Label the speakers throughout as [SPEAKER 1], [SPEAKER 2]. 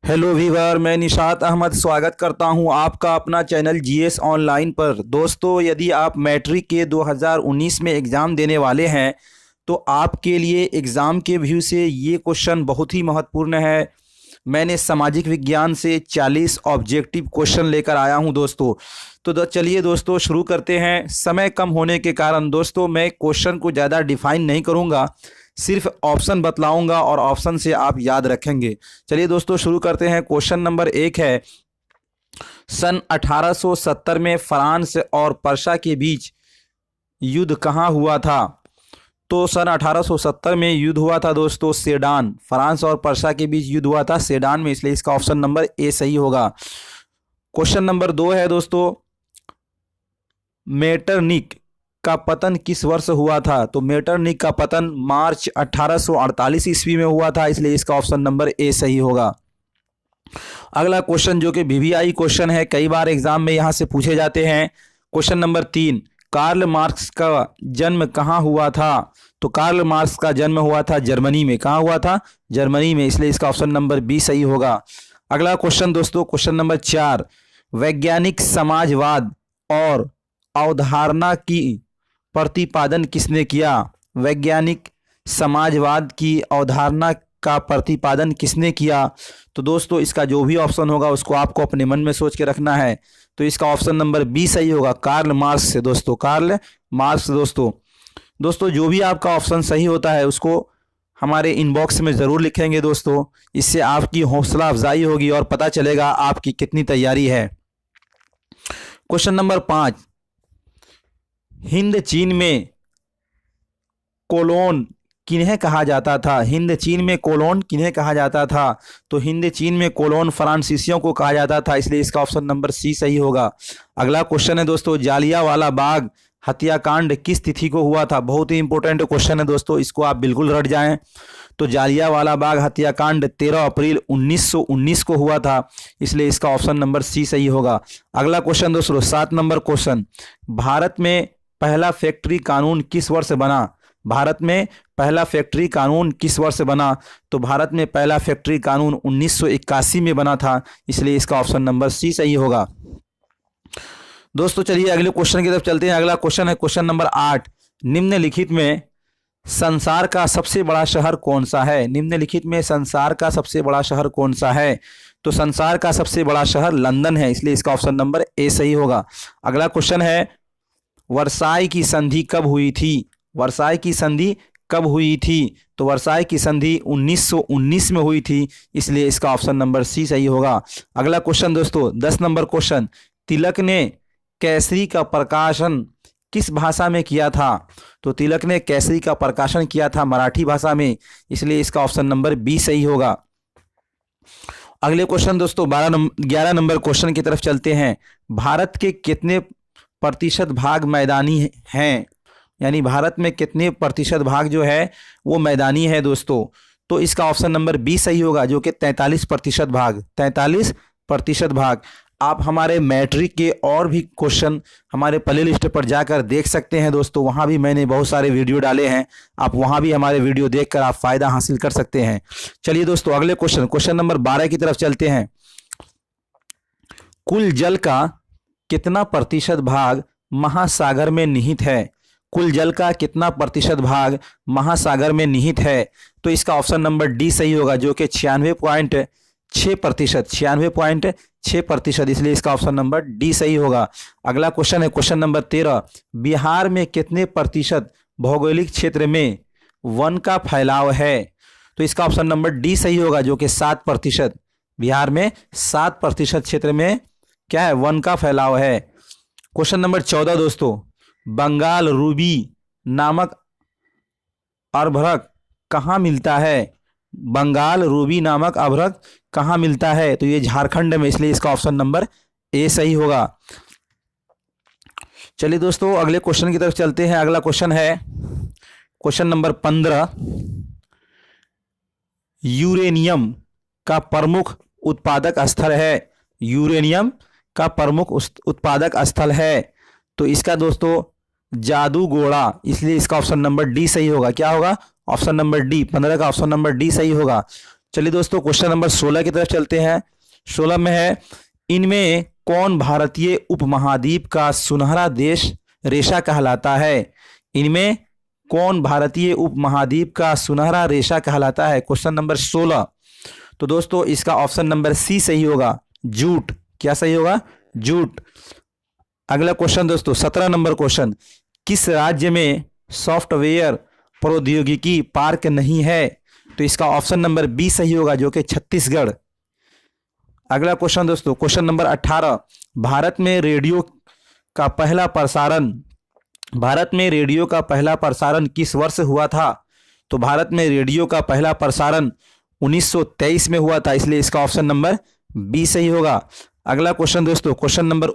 [SPEAKER 1] Hello Weaver, मैं निशात अहमद स्वागत करता हूं आपका अपना चैनल जीएस ऑनलाइन पर। दोस्तों, यदि आप मैट्रिक के 2019 में एग्ज़ाम देने वाले हैं तो आपके लिए एग्ज़ाम के व्यू से ये क्वेश्चन बहुत ही महत्वपूर्ण है। मैंने सामाजिक विज्ञान से 40 ऑब्जेक्टिव क्वेश्चन लेकर आया हूं दोस्तों। तो चलिए दोस्तों शुरू करते हैं। समय कम होने के कारण दोस्तों मैं क्वेश्चन को ज़्यादा डिफाइन नहीं करूंगा, सिर्फ ऑप्शन बतलाऊंगा और ऑप्शन से आप याद रखेंगे। चलिए दोस्तों शुरू करते हैं। क्वेश्चन नंबर 1 है, सन 1870 में फ्रांस और पर्शिया के बीच युद्ध कहाँ हुआ था? तो सन 1870 में युद्ध हुआ था दोस्तों सेडान। फ्रांस और पर्शिया के बीच युद्ध हुआ था सेडान में, इसलिए इसका ऑप्शन नंबर ए सही होगा। क्वेश्चन नंबर 2 है दोस्तों, मेटरनिक का पतन किस वर्ष हुआ था? तो मेटरनिक का पतन मार्च 1848 ईस्वी में हुआ था, इसलिए इसका ऑप्शन नंबर ए सही होगा। अगला क्वेश्चन जो कि वीवीआई क्वेश्चन है, कई बार एग्जाम में यहां से पूछे जाते हैं। क्वेश्चन नंबर 3, कार्ल मार्क्स का जन्म कहाँ हुआ था? तो कार्ल मार्क्स का जन्म हुआ था जर्मनी में। कहाँ हुआ था? जर्मनी में, इसलिए इसका ऑप्शन नंबर बी सही होगा। अगला क्वेश्चन दोस्तों, क्वेश्चन नंबर 4, वैज्ञानिक समाजवाद और अवधारणा की प्रतिपादन किसने किया? वैज्ञानिक समाजवाद की अवधारणा का प्रतिपादन किसने किया? तो दोस्तों इसका जो भी ऑप्शन होगा उसको आपको अपने मन में सोच के रखना है। तो इसका ऑप्शन नंबर बी सही होगा, कार्ल मार्क्स से दोस्तों, कार्ल मार्क्स। दोस्तों जो भी आपका ऑप्शन सही होता है उसको हमारे इनबॉक्स में ज़रूर लिखेंगे दोस्तों, इससे आपकी हौसला अफजाई होगी और पता चलेगा आपकी कितनी तैयारी है। क्वेश्चन नंबर 5, हिंद चीन में कोलोन किन्हें कहा जाता था? हिंद चीन में कोलोन किन्हें कहा जाता था? तो हिंद चीन में कोलोन फ्रांसीसियों को कहा जाता था, इसलिए इसका ऑप्शन नंबर सी सही होगा। अगला क्वेश्चन है दोस्तों, जालियांवाला बाग हत्याकांड किस तिथि को हुआ था? बहुत ही इंपॉर्टेंट क्वेश्चन है दोस्तों, इसको आप बिल्कुल रट जाएं। तो जालियांवाला बाग हत्याकांड 13 अप्रैल 1919 को हुआ था, इसलिए इसका ऑप्शन नंबर सी सही होगा। अगला क्वेश्चन दोस्तों 7 नंबर क्वेश्चन, भारत में पहला फैक्ट्री कानून किस वर्ष बना? भारत में पहला फैक्ट्री कानून किस वर्ष बना? तो भारत में पहला फैक्ट्री कानून 1981 में बना था, इसलिए इसका ऑप्शन नंबर सी सही होगा। दोस्तों चलिए अगले क्वेश्चन की तरफ चलते हैं। अगला क्वेश्चन है क्वेश्चन नंबर 8, निम्नलिखित में संसार का सबसे बड़ा शहर कौन सा है? निम्नलिखित में संसार का सबसे बड़ा शहर कौन सा है? तो संसार का सबसे बड़ा शहर लंदन है, इसलिए इसका ऑप्शन नंबर ए सही होगा। अगला क्वेश्चन है, वर्साई की संधि कब हुई थी? वर्साई की संधि कब हुई थी? तो वर्साई की संधि 1919 में हुई थी, इसलिए इसका ऑप्शन नंबर सी सही होगा। अगला क्वेश्चन दोस्तों 10 नंबर क्वेश्चन, तिलक ने केसरी का प्रकाशन किस भाषा में किया था? तो तिलक ने केसरी का प्रकाशन किया था मराठी भाषा में, इसलिए इसका ऑप्शन नंबर बी सही होगा। अगले क्वेश्चन दोस्तों 11 नंबर क्वेश्चन की तरफ चलते हैं। भारत के कितने प्रतिशत भाग मैदानी हैं? यानी भारत में कितने प्रतिशत भाग जो है वो मैदानी है दोस्तों? तो इसका ऑप्शन नंबर बी सही होगा, जो कि 43% भाग, 43% भाग। आप हमारे मैट्रिक के और भी क्वेश्चन हमारे प्ले लिस्ट पर जाकर देख सकते हैं दोस्तों, वहाँ भी मैंने बहुत सारे वीडियो डाले हैं, आप वहाँ भी हमारे वीडियो देखकर आप फ़ायदा हासिल कर सकते हैं। चलिए दोस्तों अगले क्वेश्चन नंबर 12 की तरफ चलते हैं। कुल जल का कितना प्रतिशत भाग महासागर में निहित है? कुल जल का कितना प्रतिशत भाग महासागर में निहित है? तो इसका ऑप्शन नंबर डी सही होगा, जो कि 96.6%, 96.6%, इसलिए इसका ऑप्शन नंबर डी सही होगा। अगला क्वेश्चन है क्वेश्चन नंबर 13, बिहार में कितने प्रतिशत भौगोलिक क्षेत्र में वन का फैलाव है? तो इसका ऑप्शन नंबर डी सही होगा, जो कि 7%। बिहार में 7% क्षेत्र में क्या है? वन का फैलाव है। क्वेश्चन नंबर 14 दोस्तों, बंगाल रूबी नामक अभ्रक कहाँ मिलता है? बंगाल रूबी नामक अभ्रक कहाँ मिलता है? तो ये झारखंड में, इसलिए इसका ऑप्शन नंबर ए सही होगा। चलिए दोस्तों अगले क्वेश्चन की तरफ चलते हैं। अगला क्वेश्चन है क्वेश्चन नंबर 15, यूरेनियम का प्रमुख उत्पादक स्थल है? यूरेनियम का प्रमुख उत्पादक स्थल है, तो इसका दोस्तों जादूगोड़ा, इसलिए इसका ऑप्शन नंबर डी सही होगा। क्या होगा? ऑप्शन नंबर डी, 15 का ऑप्शन नंबर डी सही होगा। चलिए दोस्तों क्वेश्चन नंबर 16 की तरफ चलते हैं। 16 में है, इनमें कौन भारतीय उपमहाद्वीप का सुनहरा देश रेशा कहलाता है? इनमें कौन भारतीय उपमहाद्वीप का सुनहरा रेशा कहलाता है? Question number 16। तो दोस्तों इसका ऑप्शन नंबर सी सही होगा, जूट। क्या सही होगा? जूट। अगला क्वेश्चन दोस्तों 17 नंबर क्वेश्चन, किस राज्य में सॉफ्टवेयर प्रौद्योगिकी पार्क नहीं है? तो इसका ऑप्शन नंबर बी सही होगा, जो कि छत्तीसगढ़। अगला क्वेश्चन दोस्तों क्वेश्चन नंबर 18, भारत में रेडियो का पहला प्रसारण किस वर्ष हुआ था? तो भारत में रेडियो का पहला प्रसारण 1923 में हुआ था, इसलिए इसका ऑप्शन नंबर बी सही होगा। अगला क्वेश्चन दोस्तों क्वेश्चन नंबर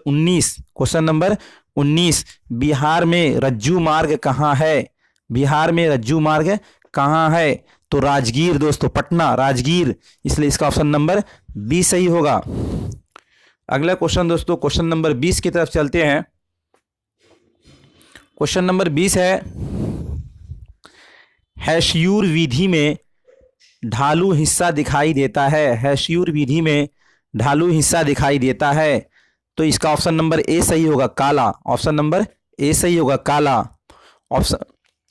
[SPEAKER 1] 19, बिहार में रज्जू मार्ग कहाँ है? बिहार में रज्जू मार्ग कहाँ है? तो राजगीर दोस्तों, पटना, राजगीर, इसलिए इसका ऑप्शन नंबर बी सही होगा। अगला क्वेश्चन दोस्तों क्वेश्चन नंबर 20 की तरफ चलते हैं। क्वेश्चन नंबर 20 है, हेशयूर विधि में ढालू हिस्सा दिखाई देता है। हेशयूर विधि में ढालू हिस्सा दिखाई देता है, तो इसका ऑप्शन नंबर ए सही होगा, काला। ऑप्शन नंबर ए सही होगा, काला। ऑप्शन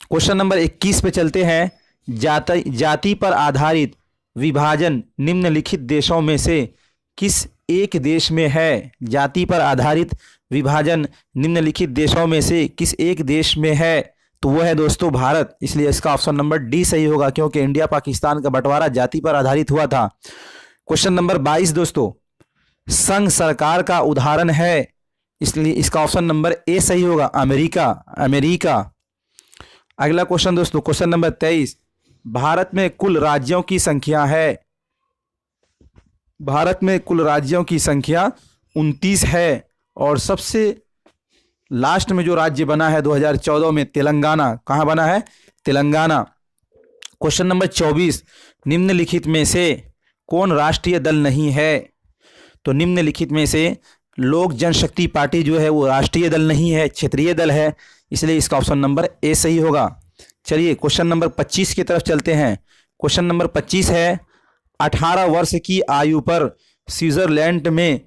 [SPEAKER 1] क्वेश्चन नंबर 21 पे चलते हैं। जाति पर आधारित विभाजन निम्नलिखित देशों में से किस एक देश में है? जाति पर आधारित विभाजन निम्नलिखित देशों में से किस एक देश में है? तो वो है दोस्तों भारत, इसलिए इसका ऑप्शन नंबर डी सही होगा, क्योंकि इंडिया पाकिस्तान का बंटवारा जाति पर आधारित हुआ था। क्वेश्चन नंबर 22 दोस्तों, संघ सरकार का उदाहरण है, इसलिए इसका ऑप्शन नंबर ए सही होगा, अमेरिका। अगला क्वेश्चन दोस्तों क्वेश्चन नंबर 23, भारत में कुल राज्यों की संख्या है। भारत में कुल राज्यों की संख्या 29 है, और सबसे लास्ट में जो राज्य बना है 2014 में, तेलंगाना। कहाँ बना है? तेलंगाना। क्वेश्चन नंबर 24, निम्नलिखित में से कौन राष्ट्रीय दल नहीं है? तो निम्नलिखित में से लोक जनशक्ति पार्टी जो है वो राष्ट्रीय दल नहीं है, क्षेत्रीय दल है, इसलिए इसका ऑप्शन नंबर ए सही होगा। चलिए क्वेश्चन नंबर 25 की तरफ चलते हैं। क्वेश्चन नंबर 25 है, 18 वर्ष की आयु पर स्विट्जरलैंड में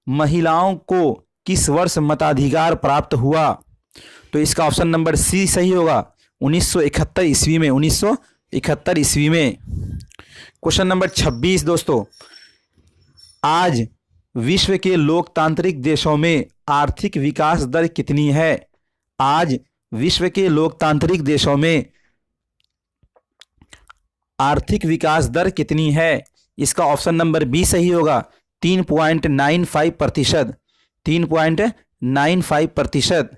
[SPEAKER 1] महिलाओं को किस वर्ष मताधिकार प्राप्त हुआ? तो इसका ऑप्शन नंबर सी सही होगा, 1971 ईस्वी में। 1971 ईस्वी में। क्वेश्चन नंबर 26 दोस्तों, आज विश्व के लोकतांत्रिक देशों में आर्थिक विकास दर कितनी है? आज विश्व के लोकतांत्रिक देशों में आर्थिक विकास दर कितनी है? इसका ऑप्शन नंबर बी सही होगा, 3.95%। 3.95%।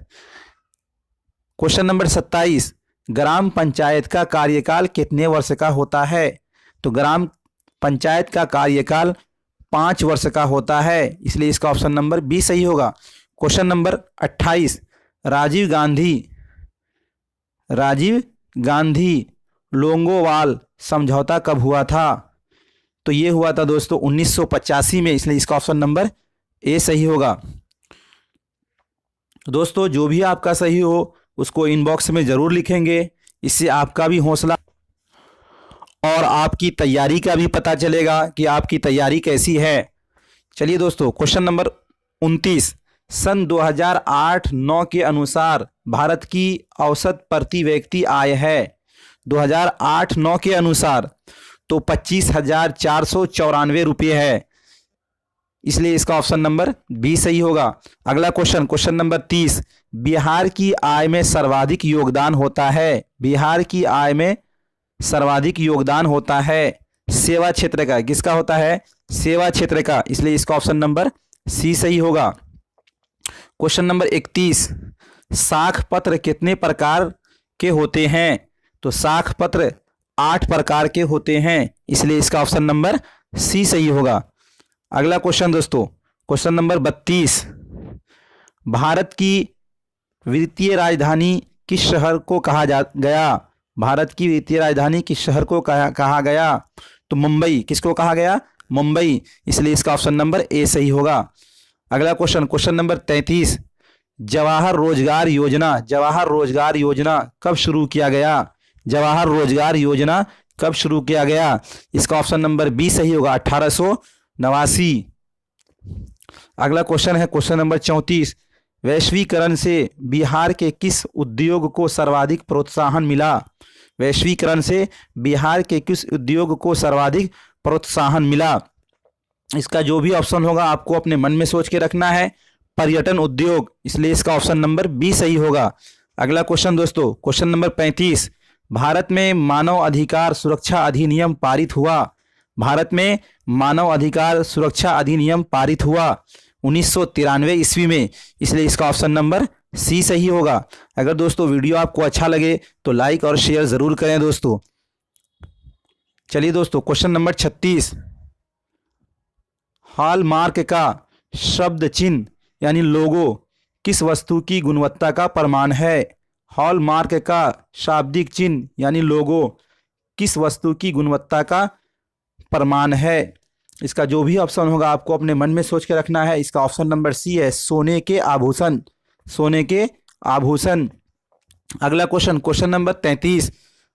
[SPEAKER 1] क्वेश्चन नंबर 27, ग्राम पंचायत का कार्यकाल कितने वर्ष का होता है? तो ग्राम पंचायत का कार्यकाल 5 वर्ष का होता है, इसलिए इसका ऑप्शन नंबर बी सही होगा। क्वेश्चन नंबर 28, राजीव गांधी लोंगोवाल समझौता कब हुआ था? तो ये हुआ था दोस्तों 1985 में, इसलिए इसका ऑप्शन नंबर ए सही होगा। दोस्तों जो भी आपका सही हो उसको इनबॉक्स में ज़रूर लिखेंगे, इससे आपका भी हौसला और आपकी तैयारी का भी पता चलेगा कि आपकी तैयारी कैसी है। चलिए दोस्तों क्वेश्चन नंबर 29, सन 2008-9 के अनुसार भारत की औसत प्रति व्यक्ति आय है। 2008-9 के अनुसार तो 25,494 रुपये है, इसलिए इसका ऑप्शन नंबर बी सही होगा। अगला क्वेश्चन नंबर 30, बिहार की आय में सर्वाधिक योगदान होता है। बिहार की आय में सर्वाधिक योगदान होता है सेवा क्षेत्र का। किसका होता है? सेवा क्षेत्र का, इसलिए इसका ऑप्शन नंबर सी सही होगा। क्वेश्चन नंबर 31, साख पत्र कितने प्रकार के होते हैं? तो साख पत्र 8 प्रकार के होते हैं, इसलिए इसका ऑप्शन नंबर सी सही होगा। अगला क्वेश्चन दोस्तों क्वेश्चन नंबर 32, भारत की वित्तीय राजधानी किस शहर को कहा गया? भारत की वित्तीय राजधानी किस शहर को कहा गया? तो मुंबई। किसको कहा गया? मुंबई, इसलिए इसका ऑप्शन नंबर ए सही होगा। अगला क्वेश्चन नंबर 33, जवाहर रोजगार योजना कब शुरू किया गया? जवाहर रोजगार योजना कब शुरू किया गया? इसका ऑप्शन नंबर बी सही होगा, 1889। अगला क्वेश्चन है क्वेश्चन नंबर 34। वैश्वीकरण से बिहार के किस उद्योग को सर्वाधिक प्रोत्साहन मिला? वैश्वीकरण से बिहार के किस उद्योग को सर्वाधिक प्रोत्साहन मिला? इसका जो भी ऑप्शन होगा आपको अपने मन में सोच के रखना है। पर्यटन उद्योग, इसलिए इसका ऑप्शन नंबर बी सही होगा। अगला क्वेश्चन दोस्तों, क्वेश्चन नंबर 35। भारत में मानव अधिकार सुरक्षा अधिनियम पारित हुआ। भारत में मानव अधिकार सुरक्षा अधिनियम पारित हुआ 1993 ईस्वी में, इसलिए इसका ऑप्शन नंबर सी सही होगा। अगर दोस्तों वीडियो आपको अच्छा लगे तो लाइक और शेयर ज़रूर करें दोस्तों। चलिए दोस्तों, क्वेश्चन नंबर 36। हॉलमार्क का शब्द चिन्ह यानी लोगो किस वस्तु की गुणवत्ता का प्रमाण है? हॉलमार्क का शाब्दिक चिन्ह यानी लोगो किस वस्तु की गुणवत्ता का प्रमाण है? इसका जो भी ऑप्शन होगा आपको अपने मन में सोच के रखना है। इसका ऑप्शन नंबर सी है, सोने के आभूषण। सोने के आभूषण। अगला क्वेश्चन, क्वेश्चन नंबर 33।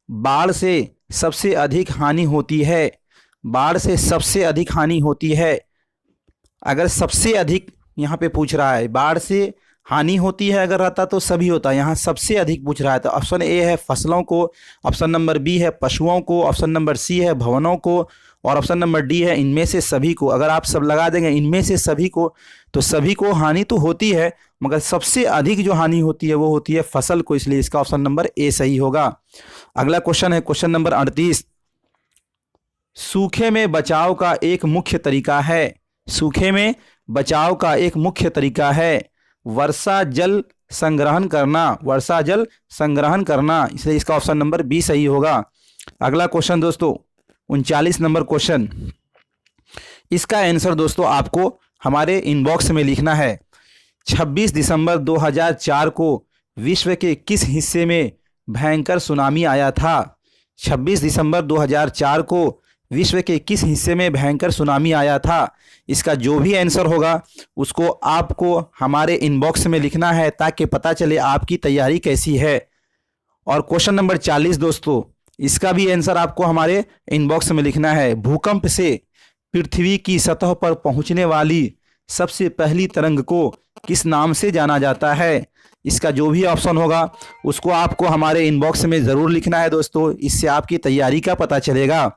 [SPEAKER 1] बाढ़ से सबसे अधिक हानि होती है। बाढ़ से सबसे अधिक हानि होती है। अगर सबसे अधिक यहाँ पे पूछ रहा है, बाढ़ से हानि होती है अगर रहता तो सभी होता, यहाँ सबसे अधिक पूछ रहा है। तो ऑप्शन ए है फसलों को, ऑप्शन नंबर बी है पशुओं को, ऑप्शन नंबर सी है भवनों को, और ऑप्शन नंबर डी है इनमें से सभी को। अगर आप सब लगा देंगे इनमें से सभी को, तो सभी को हानि तो होती है, मगर सबसे अधिक जो हानि होती है वो होती है फसल को, इसलिए इसका ऑप्शन नंबर ए सही होगा। अगला क्वेश्चन है क्वेश्चन नंबर 38। सूखे में बचाव का एक मुख्य तरीका है। सूखे में बचाव का एक मुख्य तरीका है वर्षा जल संग्रहण करना। वर्षा जल संग्रहण करना, इसलिए इसका ऑप्शन नंबर बी सही होगा। अगला क्वेश्चन दोस्तों, 39 नंबर क्वेश्चन। इसका आंसर दोस्तों आपको हमारे इनबॉक्स में लिखना है। 26 दिसंबर 2004 को विश्व के किस हिस्से में भयंकर सुनामी आया था? 26 दिसंबर 2004 को विश्व के किस हिस्से में भयंकर सुनामी आया था? इसका जो भी आंसर होगा उसको आपको हमारे इनबॉक्स में लिखना है, ताकि पता चले आपकी तैयारी कैसी है। और क्वेश्चन नंबर 40 दोस्तों, इसका भी आंसर आपको हमारे इनबॉक्स में लिखना है। भूकंप से पृथ्वी की सतह पर पहुंचने वाली सबसे पहली तरंग को किस नाम से जाना जाता है? इसका जो भी ऑप्शन होगा उसको आपको हमारे इनबॉक्स में ज़रूर लिखना है दोस्तों, इससे आपकी तैयारी का पता चलेगा।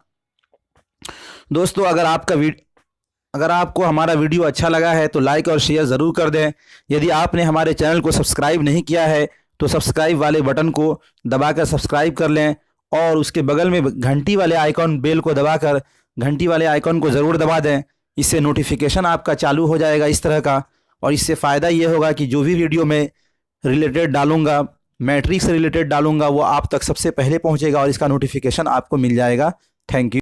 [SPEAKER 1] दोस्तों अगर आपको हमारा वीडियो अच्छा लगा है तो लाइक और शेयर ज़रूर कर दें। यदि आपने हमारे चैनल को सब्सक्राइब नहीं किया है तो सब्सक्राइब वाले बटन को दबाकर सब्सक्राइब कर लें, और उसके बगल में घंटी वाले आइकॉन बेल को दबाकर घंटी वाले आइकॉन को ज़रूर दबा दें। इससे नोटिफिकेशन आपका चालू हो जाएगा इस तरह का, और इससे फ़ायदा ये होगा कि जो भी वीडियो मैं रिलेटेड डालूंगा, मैट्रिक्स से रिलेटेड डालूंगा, वो आप तक सबसे पहले पहुँचेगा और इसका नोटिफिकेशन आपको मिल जाएगा। Thank you.